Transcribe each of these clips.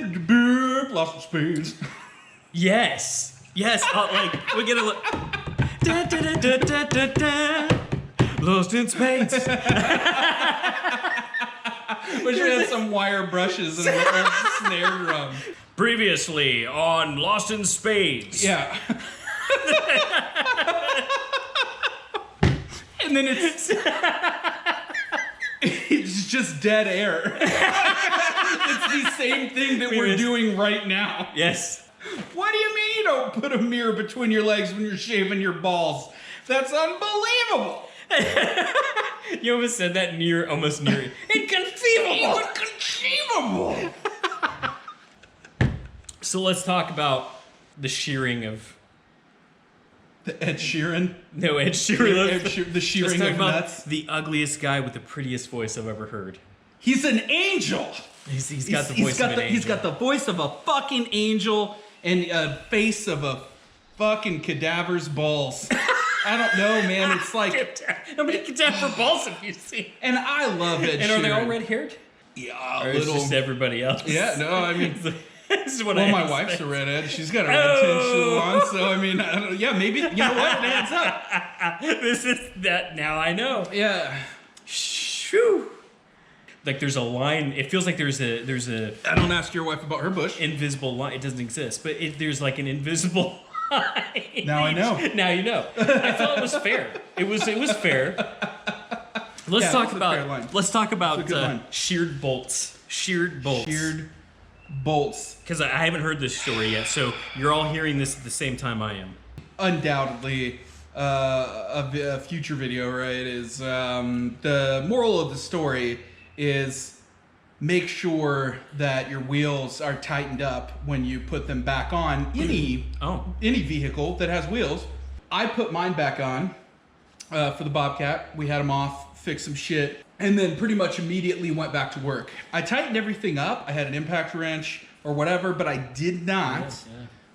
Lost in Spades. Yes. Yes. Like, we're gonna look. Da, da, da, da, da, da, da. Lost in Spades. We should have some wire brushes and a little snare drum. Previously on Lost in Spades. Yeah. And then it's just dead air. It's the same thing that we're doing right now. Yes. What do you mean you don't put a mirror between your legs when you're shaving your balls? That's unbelievable. You almost said that almost near. Inconceivable. Inconceivable. So let's talk about the shearing of. The Ed Sheeran. No, Ed Sheeran. The shearing let's talk of about nuts. The ugliest guy with the prettiest voice I've ever heard. He's an angel. He's got the voice of an angel. He's got the voice of a fucking angel and a face of a fucking cadaver's balls. I don't know, man. It's like how many cadaver balls have you seen? And I love it. And are they all red haired? Yeah, or it's just everybody else. Yeah, no, I mean. This is what well, my wife's a redhead. She's got a red tint on, so I mean, yeah, maybe, you know what, it adds up. This is that, now I know. Yeah. Shoo. Like there's a line, it feels like there's a... I don't ask your wife about her bush. Invisible line, it doesn't exist, but there's like an invisible line. Now I know. Now you know. I thought it was fair. It was fair. Let's talk about sheared bolts. Sheared bolts. Sheared bolts. Because I haven't heard this story yet, so you're all hearing this at the same time I am. Undoubtedly, a future video, right, is the moral of the story is make sure that your wheels are tightened up when you put them back on any vehicle that has wheels. I put mine back on for the Bobcat. We had them off, fixed some shit, and then pretty much immediately went back to work. I tightened everything up. I had an impact wrench or whatever, but I did not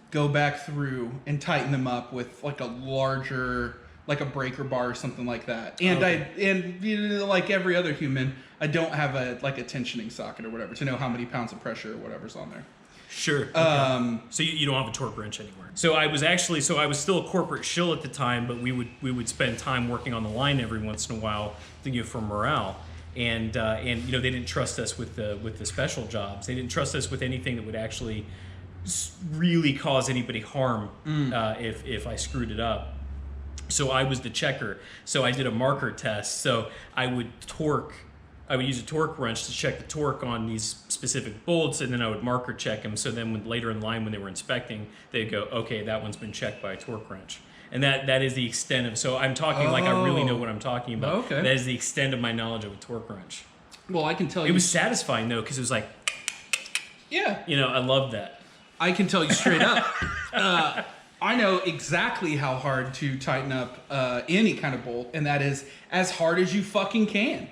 go back through and tighten them up with like a larger, like a breaker bar or something like that. And you know, like every other human, I don't have a tensioning socket or whatever to know how many pounds of pressure or whatever's on there. Sure. Okay. So you don't have a torque wrench anywhere. So I was still a corporate shill at the time, but we would spend time working on the line every once in a while, thinking for morale. And you know, they didn't trust us with the special jobs. They didn't trust us with anything that would actually really cause anybody harm if I screwed it up. So I was the checker. So I did a marker test. So I would use a torque wrench to check the torque on these specific bolts, and then I would marker check them. So then later in line when they were inspecting, they'd go, okay, that one's been checked by a torque wrench. And that is the extent of, so I'm talking like I really know what I'm talking about. Okay. That is the extent of my knowledge of a torque wrench. Well, I can tell you. It was satisfying though, because it was like, yeah. You know, I loved that. I can tell you straight up. I know exactly how hard to tighten up any kind of bolt, and that is as hard as you fucking can.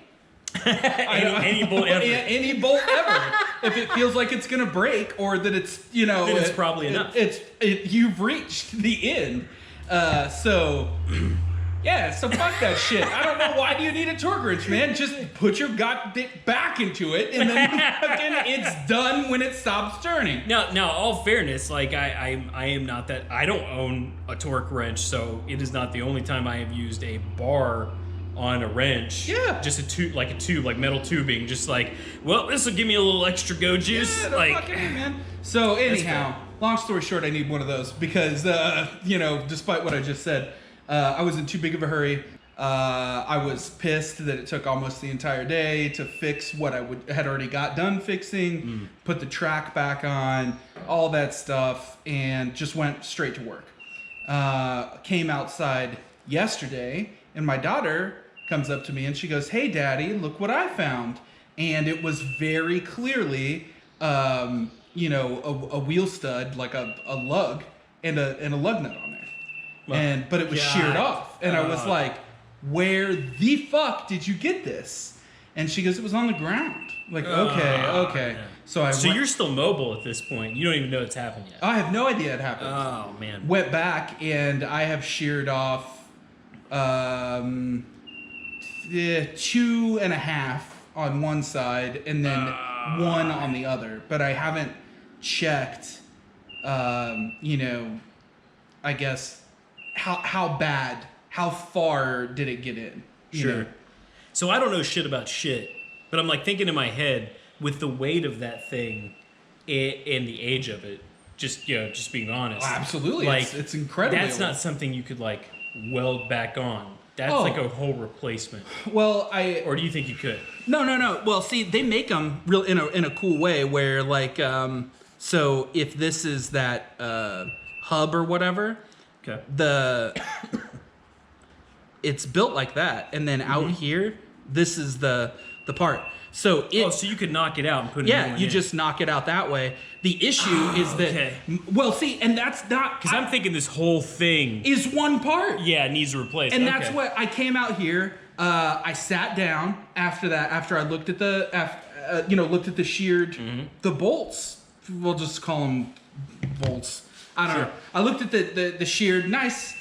any bolt ever. Any bolt ever. If it feels like it's gonna break, or that it's, you know, then it's probably enough. You've reached the end. So fuck that shit. I don't know, why do you need a torque wrench, man? Just put your goddamn back into it, and then fucking it's done when it stops turning. Now, all fairness, like I am not that. I don't own a torque wrench, so it is not the only time I have used a bar on a wrench. Yeah. Just a tube, like metal tubing, just like, well, this will give me a little extra go juice. Yeah, like, fucking hey, man. So anyhow, long story short, I need one of those because, you know, despite what I just said, I was in too big of a hurry. I was pissed that it took almost the entire day to fix what I had already got done fixing, put the track back on, all that stuff, and just went straight to work. Came outside yesterday, and my daughter comes up to me and she goes, "Hey, Daddy, look what I found." And it was very clearly, you know, a wheel stud, like a lug, and a lug nut on there. Well, but it was sheared off. And I was like, where the fuck did you get this? And she goes, it was on the ground. Like, okay. Yeah. So you're still mobile at this point. You don't even know it's happened yet. I have no idea it happened. Oh, man. Went back, and I have sheared off 2.5 on one side, and then 1 on the other. But I haven't checked, you know, I guess how bad, how far did it get in? You know? So I don't know shit about shit, but I'm like thinking in my head with the weight of that thing and the age of it. Just being honest. Oh, absolutely, like it's incredible. That's not something you could like weld back on. That's like a whole replacement. Well, or do you think you could? No. Well, see, they make them real in a cool way where like so if this is that hub or whatever, okay, it's built like that, and then out here, this is the part. So so you could knock it out and put it in. Yeah, you just knock it out that way. The issue is that well, see, and that's not because I'm thinking this whole thing is one part. Yeah, it needs to replace. And that's what I came out here. I sat down after that. After I looked at looked at the sheared the bolts. We'll just call them bolts. I don't know. I looked at the sheared, nice,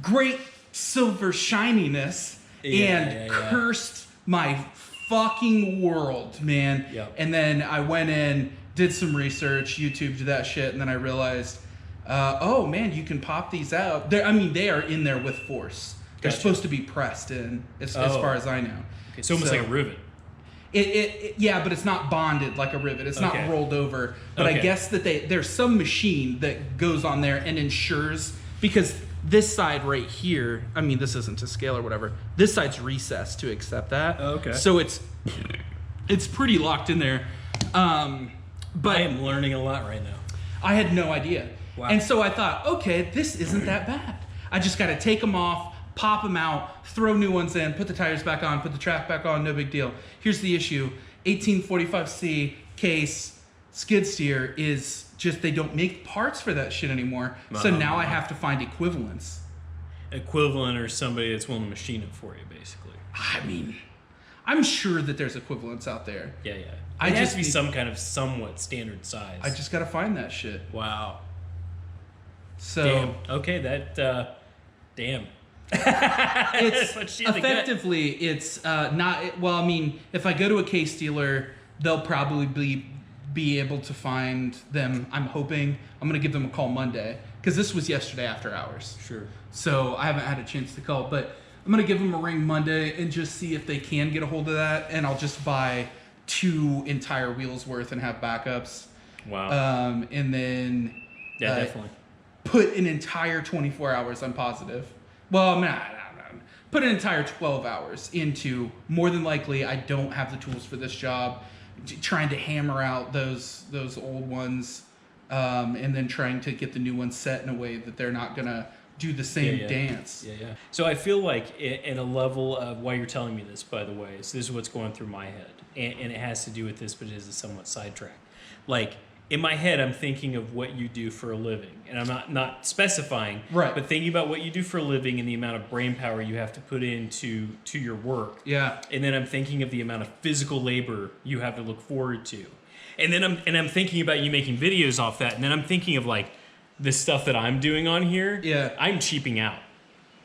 great silver shininess, and cursed my fucking world, man. Yep. And then I went in, did some research, YouTubed that shit, and then I realized, oh man, you can pop these out. They are in there with force. They're supposed to be pressed in, as far as I know. Okay, so almost like a rivet. Yeah, but it's not bonded like a rivet. It's not rolled over. But I guess that there's some machine that goes on there and ensures, because this side right here, I mean, this isn't to scale or whatever. This side's recessed to accept that. Okay. So it's pretty locked in there. But I am learning a lot right now. I had no idea. Wow. And so I thought, okay, this isn't that bad. I just got to take them off, pop them out, throw new ones in, put the tires back on, put the track back on, no big deal. Here's the issue. 1845C case skid steer is just, they don't make parts for that shit anymore. So now I have to find equivalents. Equivalent or somebody that's willing to machine it for you, basically. I mean, I'm sure that there's equivalents out there. Yeah. It has to be some kind of somewhat standard size. I just got to find that shit. Wow. So damn. Okay, that damn. It's effectively it's not well. I mean, if I go to a case dealer, they'll probably be able to find them. I'm hoping. I'm gonna give them a call Monday because this was yesterday after hours. Sure. So I haven't had a chance to call, but I'm gonna give them a ring Monday and just see if they can get a hold of that, and I'll just buy 2 entire wheels worth and have backups. Wow. And then definitely put an entire 24 hours. I'm positive. Well, no. Put an entire 12 hours into, more than likely, I don't have the tools for this job. Trying to hammer out those old ones, and then trying to get the new ones set in a way that they're not gonna do the same dance. Yeah. So I feel like in a level of why you're telling me this, by the way, so this is what's going through my head, and it has to do with this, but it is a somewhat sidetrack. Like, in my head, I'm thinking of what you do for a living, and I'm not specifying, right? But thinking about what you do for a living and the amount of brain power you have to put into your work. Yeah. And then I'm thinking of the amount of physical labor you have to look forward to, and then I'm thinking about you making videos off that, and then I'm thinking of like the stuff that I'm doing on here. Yeah. I'm cheaping out.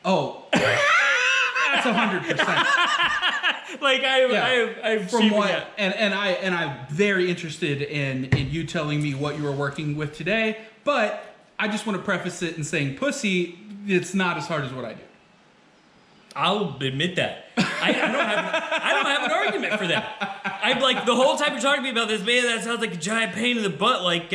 Oh. That's 100%. Like I'm from what, and I'm very interested in you telling me what you were working with today. But I just want to preface it in saying, pussy, it's not as hard as what I do. I'll admit that. I don't have an argument for that. I'm like, the whole time you're talking to me about this, man, that sounds like a giant pain in the butt. Like,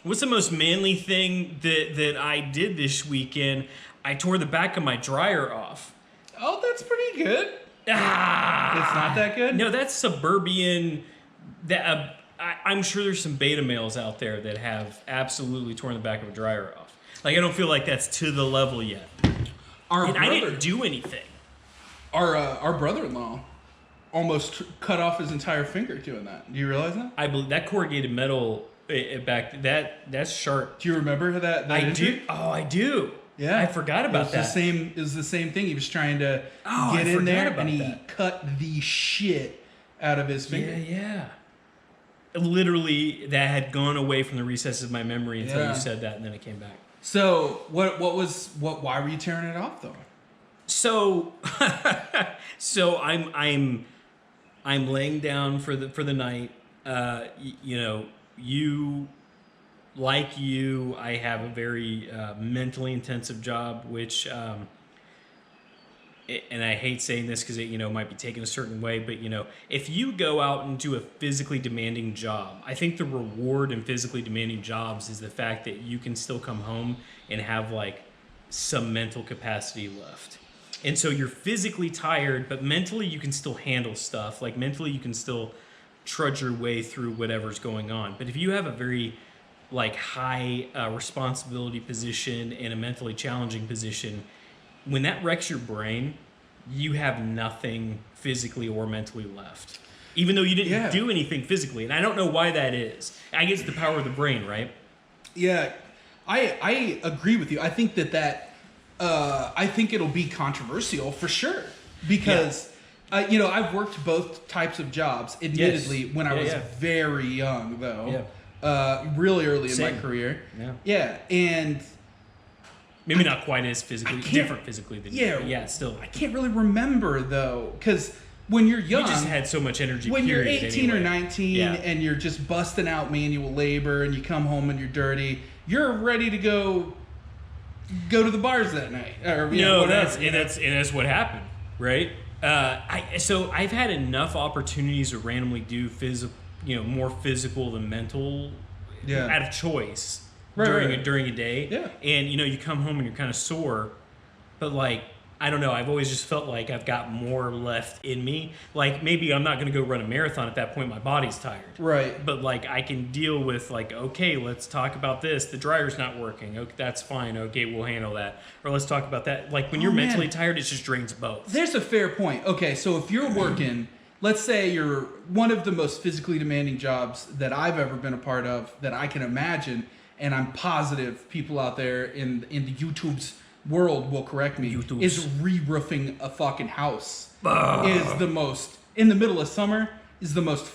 what's the most manly thing that I did this weekend? I tore the back of my dryer off. Oh, that's pretty good. It's not that good? No, that's suburban. That I'm sure there's some beta males out there that have absolutely torn the back of a dryer off. Like, I don't feel like that's to the level yet. I didn't do anything. Our brother-in-law almost cut off his entire finger doing that. Do you realize that? I believe that corrugated metal back that's sharp. Do you remember that I injury? do. Oh, I do. Yeah, I forgot about that. It was the same thing. He was trying to get in there, and he cut the shit out of his finger. Yeah. Literally, that had gone away from the recesses of my memory until you said that, and then it came back. So, why were you tearing it off though? So, I'm laying down for the night. I have a very mentally intensive job, which, and I hate saying this because it might be taken a certain way, but if you go out and do a physically demanding job, I think the reward in physically demanding jobs is the fact that you can still come home and have like some mental capacity left. And so you're physically tired, but mentally you can still handle stuff. Like mentally you can still trudge your way through whatever's going on. But if you have a very like high responsibility position and a mentally challenging position, when that wrecks your brain, you have nothing physically or mentally left. Even though you didn't do anything physically. And I don't know why that is. I guess it's the power of the brain, right? Yeah, I agree with you. I think I think it'll be controversial for sure. Because, I've worked both types of jobs, admittedly, when I was very young, though. Yeah. Really early in my career. Yeah. Yeah, and... Maybe not quite as different physically than you. Yeah, still. I can't really remember, though, because when you're young... You just had so much energy, when you're 18 or 19 and you're just busting out manual labor and you come home and you're dirty, you're ready to go to the bars that night. Or, that's what happened, right? So I've had enough opportunities to randomly do more physical than mental out of choice. During a day. Yeah. And you come home and you're kind of sore, but like I don't know, I've always just felt like I've got more left in me. Like maybe I'm not going to go run a marathon at that point, my body's tired. Right. But like I can deal with like, okay, let's talk about this. The dryer's not working. Okay, that's fine. Okay, we'll handle that. Or let's talk about that. Like when you're mentally tired, it just drains both. There's a fair point. Okay, so if you're working, let's say you're one of the most physically demanding jobs that I've ever been a part of that I can imagine. And I'm positive people out there in the YouTube's world will correct me. Is re-roofing a fucking house is the most, in the middle of summer, is the most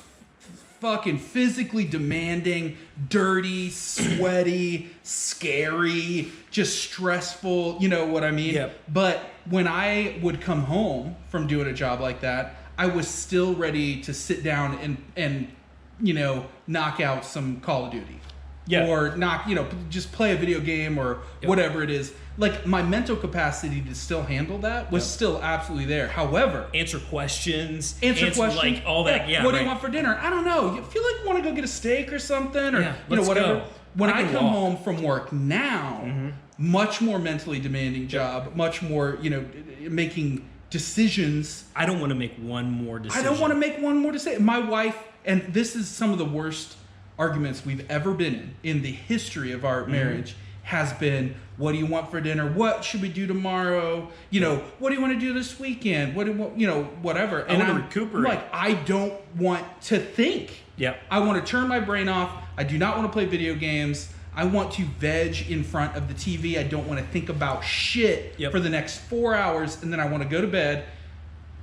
fucking physically demanding, dirty, sweaty, scary, just stressful, you know what I mean? Yep. But when I would come home from doing a job like that, I was still ready to sit down and knock out some Call of Duty. Yeah. Or just play a video game or whatever it is. Like, my mental capacity to still handle that was still absolutely there. However... Answer questions. Like, all that, What do you want for dinner? I don't know. You feel like you want to go get a steak or something? Or, whatever. Go. When I come home from work now, much more mentally demanding job, much more, making decisions. I don't want to make one more decision. I don't want to make one more decision. My wife, and this is some of the worst arguments we've ever been in the history of our marriage, has been, what do you want for dinner? What should we do tomorrow? What do you want to do this weekend? What do you want, whatever. And I want to recuperate. Like, I don't want to think. Yep. I want to turn my brain off. I do not want to play video games. I want to veg in front of the TV. I don't want to think about shit for the next 4 hours, and then I want to go to bed.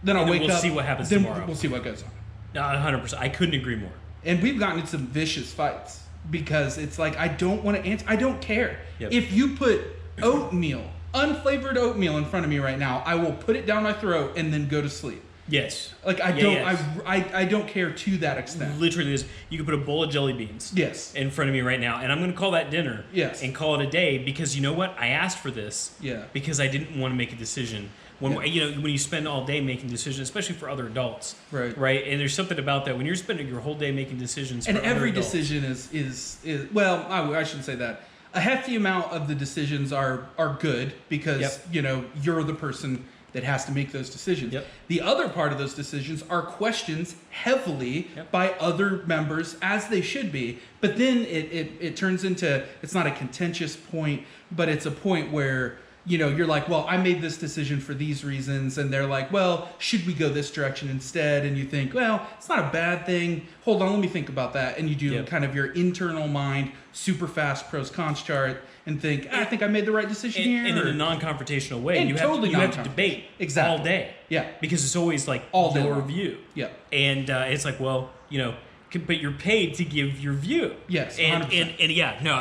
Then I'll wake up. We'll see what happens tomorrow. We'll see what goes on. 100%. I couldn't agree more. And we've gotten into some vicious fights because it's like, I don't want to answer. I don't care. Yep. If you put oatmeal, unflavored oatmeal in front of me right now, I will put it down my throat and then go to sleep. Yes. Like, I don't care to that extent. Literally, you could put a bowl of jelly beans in front of me right now, and I'm going to call that dinner and call it a day because you know what? I asked for this because I didn't want to make a decision. When when you spend all day making decisions, especially for other adults, right? And there's something about that when you're spending your whole day making decisions. And for every other adults, decision is well, I shouldn't say that. A hefty amount of the decisions are good because you're the person that has to make those decisions. Yep. The other part of those decisions are questions heavily by other members, as they should be. But then it turns into, it's not a contentious point, but it's a point where you're like, well, I made this decision for these reasons. And they're like, well, should we go this direction instead? And you think, well, it's not a bad thing. Hold on, let me think about that. And you do kind of your internal mind, super fast pros cons chart and think, I think I made the right decision here. And in a non-confrontational way. You have to debate all day. Yeah. Because it's always like all your view. Yeah. And it's like, well, but you're paid to give your view. Yes, 100%. And yeah, no,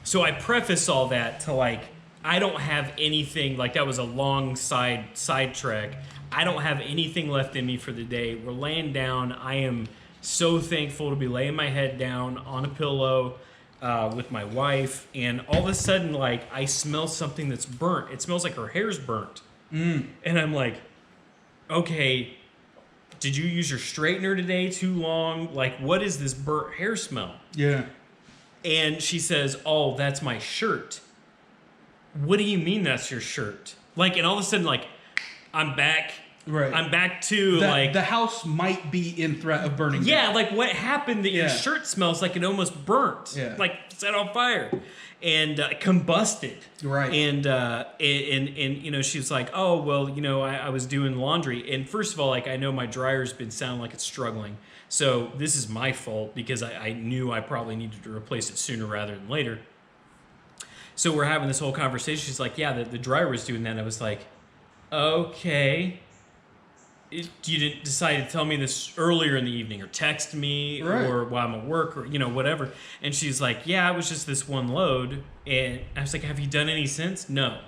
So I preface all that to like, I don't have anything, like that was a long sidetrack. I don't have anything left in me for the day. We're laying down. I am so thankful to be laying my head down on a pillow with my wife, and all of a sudden, like, I smell something that's burnt. It smells like her hair's burnt. And I'm like, okay, did you use your straightener today too long? Like, what is this burnt hair smell? Yeah. And she says, oh, that's my shirt. What do you mean that's your shirt? Like, and all of a sudden, like, I'm back. Right. I'm back to, like... The house might be in threat of burning down. Yeah, like, what happened that your shirt smells like it almost burnt? Yeah. Like, set on fire. And combusted. Right. And you know, she was like, oh, well, you know, I was doing laundry. And first of all, like, I know my dryer's been sounding like it's struggling. So this is my fault because I knew I probably needed to replace it sooner rather than later. So we're having this whole conversation. She's like, yeah, the dryer was doing that. And I was like, okay. You didn't decide to tell me this earlier in the evening or text me or while I'm at work or, you know, whatever. And she's like, yeah, it was just this one load. And I was like, have you done any since? No.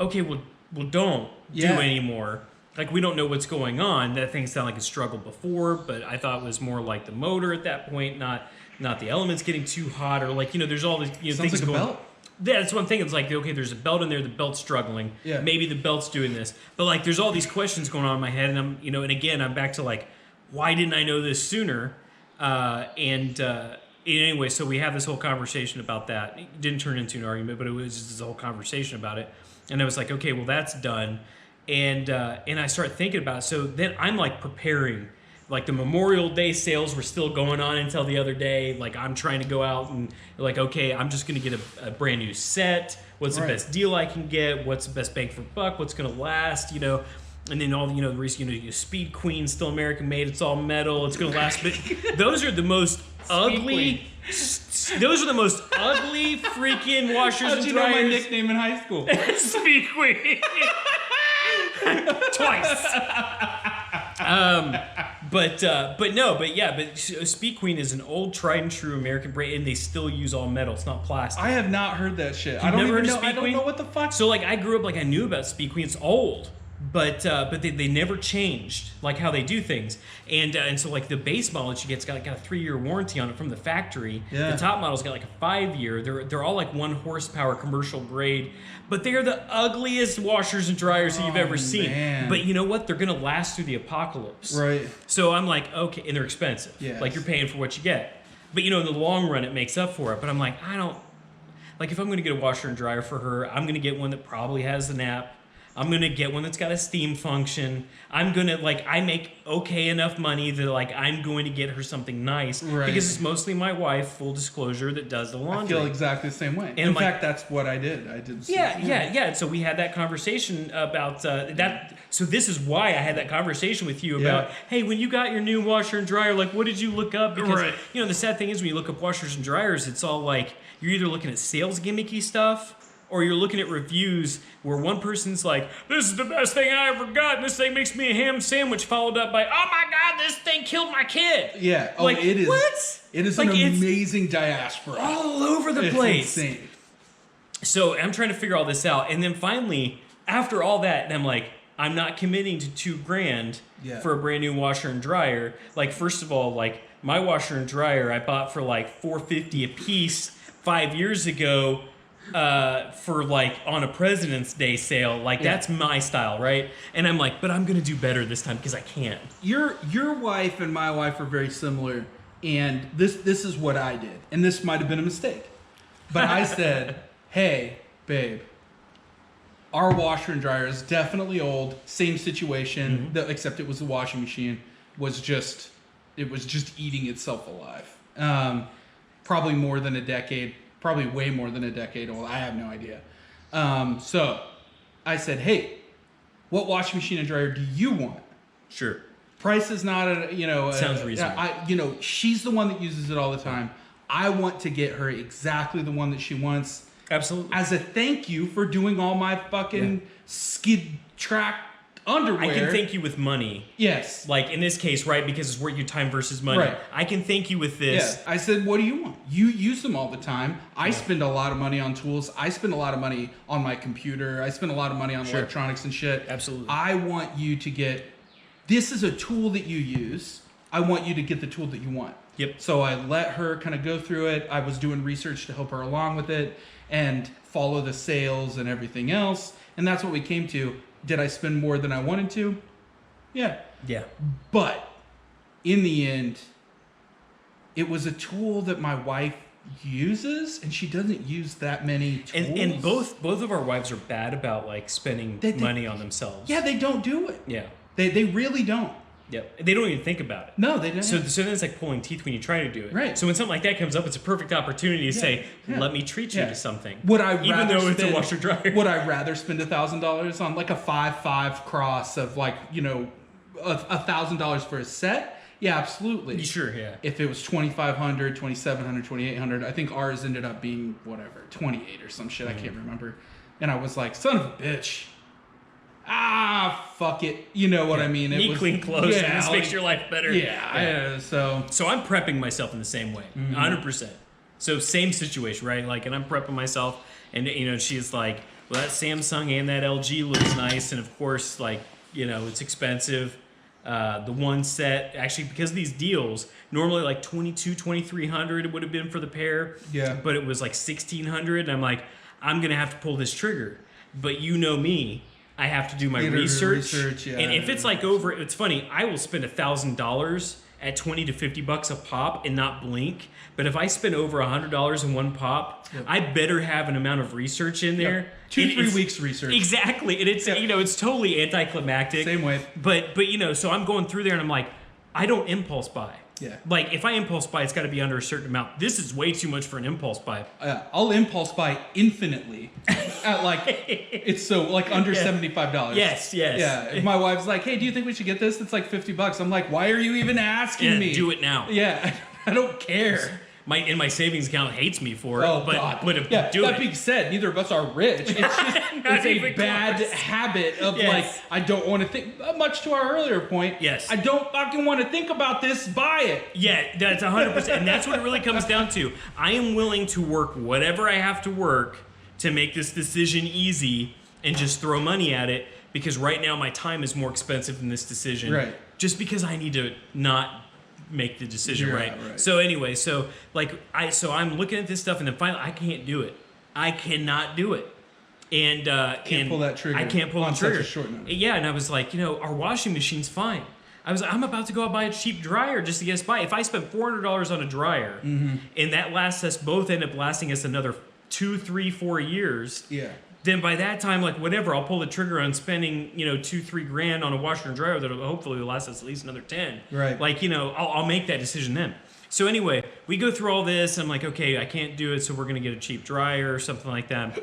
Okay, well don't do any more. Like, we don't know what's going on. That thing sounded like it struggled before, but I thought it was more like the motor at that point, not the elements getting too hot, or, like, you know, there's all these, you know, Sounds things like going a belt. Yeah, that's one thing. It's like, okay, there's a belt in there, the belt's struggling. Yeah. Maybe the belt's doing this. But, like, there's all these questions going on in my head, and I'm, you know, and again, I'm back to, like, why didn't I know this sooner? Anyway, so we have this whole conversation about that. It didn't turn into an argument, but it was just this whole conversation about it. And I was like, okay, well, that's done. And I start thinking about it. So then I'm, like, preparing. Like, the Memorial Day sales were still going on until the other day. Like, I'm trying to go out and, like, okay, I'm just going to get a brand new set. What's the best deal I can get? What's the best bang for buck? What's going to last? You know, and then all, you know, the reason, you know, Speed Queen, still American made. It's all metal. It's going to last. But those are the most ugly. Those are the most ugly freaking washers How'd and you dryers. know my nickname in high school? Speed Queen. Twice. But Speed Queen is an old tried and true American brand, and they still use all metal. It's not plastic. I have not heard that shit. I don't even know. Speed I don't Queen? know what the fuck. So, like, I grew up, like, I knew about Speed Queen. It's old, but they never changed, like, how they do things. And so, like, the base model that you get's got a 3-year warranty on it from the factory. Yeah. The top model's got like a 5-year. They're all like 1 horsepower commercial grade, but they're the ugliest washers and dryers that you've ever seen. Man. But you know what? They're gonna last through the apocalypse. Right. So I'm like, okay, and they're expensive. Yes. Like, you're paying for what you get. But, you know, in the long run, it makes up for it. But I'm like, I don't... Like, if I'm going to get a washer and dryer for her, I'm going to get one that probably has an app. I'm going to get one that's got a steam function. I'm going to, like, I make okay enough money that, like, I'm going to get her something nice. Right. Because it's mostly my wife, full disclosure, that does the laundry. I feel exactly the same way. And in fact, that's what I did. Yeah. So we had that conversation about that. So this is why I had that conversation with you about, hey, when you got your new washer and dryer, like, what did you look up? Because, you know, the sad thing is when you look up washers and dryers, it's all like, you're either looking at sales gimmicky stuff, or you're looking at reviews where one person's like, this is the best thing I ever got, and this thing makes me a ham sandwich, followed up by, oh my God, this thing killed my kid. Yeah. Oh, like, it is. What? It is like, an amazing diaspora. All over the place. It's insane. So I'm trying to figure all this out. And then finally, after all that, and I'm like, I'm not committing to $2,000 for a brand new washer and dryer. Like, first of all, like, my washer and dryer I bought for like $4.50 a piece 5 years ago. For like on a President's Day sale, like that's my style, right? And I'm like, but I'm gonna do better this time because I can. Your wife and my wife are very similar, and this is what I did, and this might have been a mistake, but I said, hey, babe, our washer and dryer is definitely old, same situation, except it was the washing machine was just eating itself alive. Probably more than a decade. Probably way more than a decade old. I have no idea. So I said, hey, what washing machine and dryer do you want? Sure. Price is not sounds reasonable. She's the one that uses it all the time. I want to get her exactly the one that she wants. Absolutely. As a thank you for doing all my fucking skid track underwear. I can thank you with money. Yes. Like in this case, right? Because it's worth your time versus money. Right. I can thank you with this. Yeah. I said, what do you want? You use them all the time. I spend a lot of money on tools. I spend a lot of money on my computer. I spend a lot of money on electronics and shit. Absolutely. I want you to get, this is a tool that you use. I want you to get the tool that you want. Yep. So I let her kind of go through it. I was doing research to help her along with it and follow the sales and everything else. And that's what we came to. Did I spend more than I wanted to? Yeah. Yeah. But in the end, it was a tool that my wife uses, and she doesn't use that many tools. And both of our wives are bad about like spending money on themselves. Yeah, they don't do it. Yeah. They really don't. Yep. They don't even think about it. No, they don't. So then it's like pulling teeth when you try to do it. Right. So when something like that comes up, it's a perfect opportunity to say, let me treat you to something. Would I even though it's a washer dryer? Would I rather spend $1,000 on like a 5.5 cross of like, you know, $1,000 for a set? Yeah, absolutely. Sure, yeah. If it was $2,500, $2,700, $2,800, I think ours ended up being whatever, 28 or some shit. I can't remember. And I was like, son of a bitch. Fuck it. You know what I mean? Neat, clean clothes. Yeah, this makes your life better. Yeah. So I'm prepping myself in the same way, 100%. So same situation, right? Like, and I'm prepping myself, and you know, she's like, well, that Samsung and that LG looks nice, and of course, like, you know, it's expensive. The one set, actually, because of these deals, normally like $2,200, $2,300 would have been for the pair. Yeah. But it was like $1,600, and I'm like, I'm gonna have to pull this trigger. But you know me. I have to do my research. And if it's like over, it's funny, I will spend $1,000 at $20 to $50 a pop and not blink. But if I spend over $100 in one pop, I better have an amount of research in there. 2-3 weeks research. Exactly. And it's, you know, it's totally anticlimactic. Same way. But, you know, so I'm going through there and I'm like, I don't impulse buy. Yeah. Like, if I impulse buy, it's got to be under a certain amount. This is way too much for an impulse buy. I'll impulse buy infinitely at like, it's so like under $75. Yes. Yeah. If my wife's like, hey, do you think we should get this? It's like $50. I'm like, why are you even asking me? Do it now. Yeah. I don't care. My savings account hates me for it. Oh, but, God. But that being said, neither of us are rich. It's just it's a bad habit of like, I don't want to think, much to our earlier point. Yes. I don't fucking want to think about this, buy it. Yeah, that's 100%. And that's what it really comes down to. I am willing to work whatever I have to work to make this decision easy and just throw money at it, because right now my time is more expensive than this decision. Right. Just because I need to not make the decision, right? So anyway, so I'm looking at this stuff, and then finally I can't do it. I cannot do it. And can't pull that trigger. I can't pull the trigger. Such a short notice. Yeah, and I was like, you know, our washing machine's fine. I was like, I'm about to go out and buy a cheap dryer just to get us by. If I spend $400 on a dryer, and that lasts us, both end up lasting us another 2, 3, 4 years. Yeah. Then by that time, like whatever, I'll pull the trigger on spending, you know, $2-3 grand on a washer and dryer that'll hopefully last us at least another 10. Right. Like, you know, I'll make that decision then. So anyway, we go through all this. I'm like, okay, I can't do it, so we're gonna get a cheap dryer or something like that.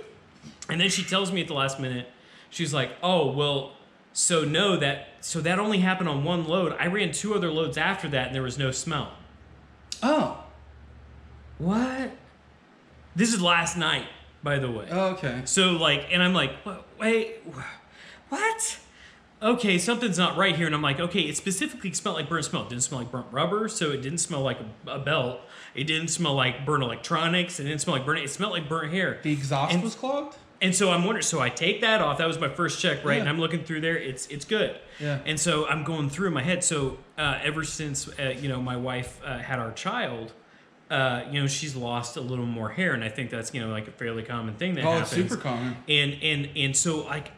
And then she tells me at the last minute, she's like, oh well, so that only happened on one load. I ran 2 other loads after that, and there was no smell. Oh. What? This is last night, by the way. Oh, okay. So like, and I'm like, wait, what? Okay, something's not right here. And I'm like, okay, it specifically smelled like burnt smell. It didn't smell like burnt rubber, so it didn't smell like a belt. It didn't smell like burnt electronics. It didn't smell like burnt. It smelled like burnt hair. The exhaust was clogged? And so I'm wondering, so I take that off. That was my first check, right? Yeah. And I'm looking through there. It's good. Yeah. And so I'm going through in my head. So ever since, you know, my wife had our child, you know, she's lost a little more hair. And I think that's, you know, like a fairly common thing that happens. Oh, it's super common. And so like,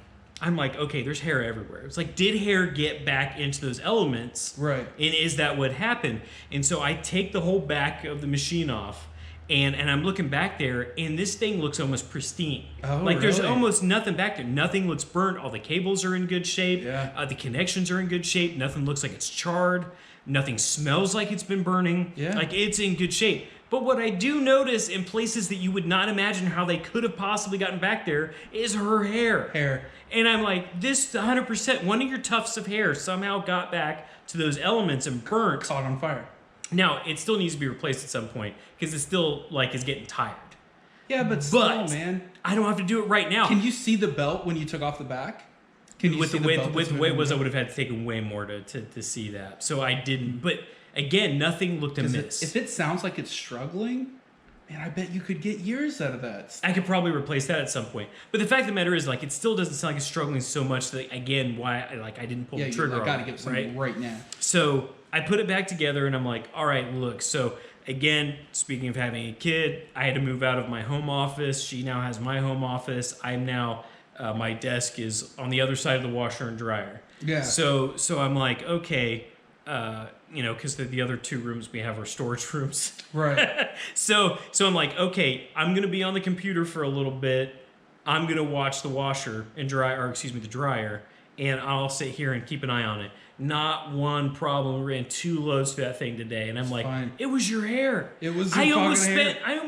I'm like, okay, there's hair everywhere. It's like, did hair get back into those elements? Right. And is that what happened? And so I take the whole back of the machine off, and I'm looking back there, and this thing looks almost pristine. Oh, like there's really? almost nothing back there. Nothing looks burnt. All the cables are in good shape. Yeah. The connections are in good shape. Nothing looks like it's charred. Nothing smells like it's been burning. Yeah. Like it's in good shape. But what I do notice in places that you would not imagine how they could have possibly gotten back there is her hair. And I'm like, this 100%, one of your tufts of hair somehow got back to those elements and burnt. Caught on fire. Now, it still needs to be replaced at some point because it still like is getting tired. Yeah, but still, man. I don't have to do it right now. Can you see the belt when you took off the back? Can you with see the the way belt with that's the way it moving was, I around? would have had to take way more to see that. So I didn't. But again, nothing looked amiss. If it sounds like it's struggling, man, I bet you could get years out of that. I could probably replace that at some point. But the fact of the matter is, like, it still doesn't sound like it's struggling so much that, again, why I didn't pull the trigger I on gotta it, get something right now. So I put it back together and I'm like, all right, look, so again, speaking of having a kid, I had to move out of my home office. She now has my home office. I'm now, my desk is on the other side of the washer and dryer. Yeah. So I'm like, okay, because the other 2 rooms we have are storage rooms. Right. So I'm like, okay, I'm going to be on the computer for a little bit. I'm going to watch the washer and the dryer, and I'll sit here and keep an eye on it. Not one problem. We ran 2 loads to that thing today, and I'm like, fine. It was your hair. It was. I almost spent Yeah.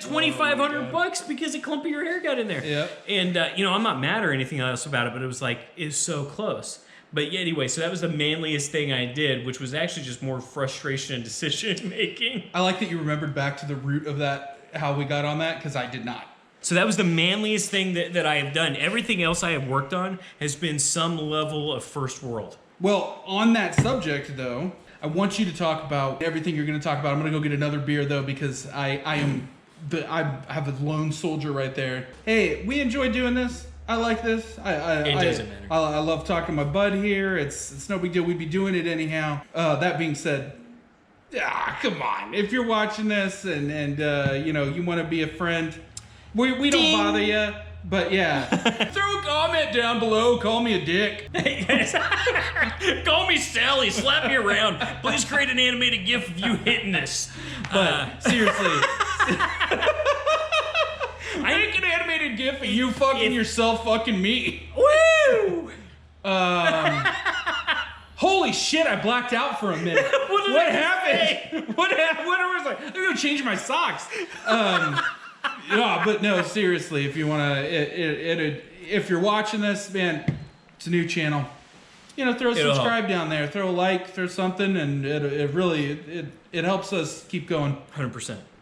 $2,500 because a clump of your hair got in there. Yep. And I'm not mad or anything else about it, but it was like it's so close. But yeah, anyway, so that was the manliest thing I did, which was actually just more frustration and decision making. I like that you remembered back to the root of that, how we got on that, because I did not. So that was the manliest thing that I have done. Everything else I have worked on has been some level of first world. Well, on that subject, though, I want you to talk about everything you're going to talk about. I'm going to go get another beer, though, because I have a lone soldier right there. Hey, we enjoy doing this. I like this. It doesn't matter. I love talking to my bud here. It's no big deal. We'd be doing it anyhow. That being said, come on. If you're watching this and you want to be a friend, we don't bother you. But yeah, throw a comment down below. Call me a dick. Call me Sally. Slap me around. Please create an animated GIF of you hitting this. But seriously, make an animated GIF of you fucking yourself, fucking me. Woo! Holy shit! I blacked out for a minute. What happened? What happened? What was I? I'm gonna change my socks. Yeah, but no, seriously, if you want to, if you're watching this, man, it's a new channel. Throw a subscribe down there, throw a like, throw something, and it really helps us keep going. 100%.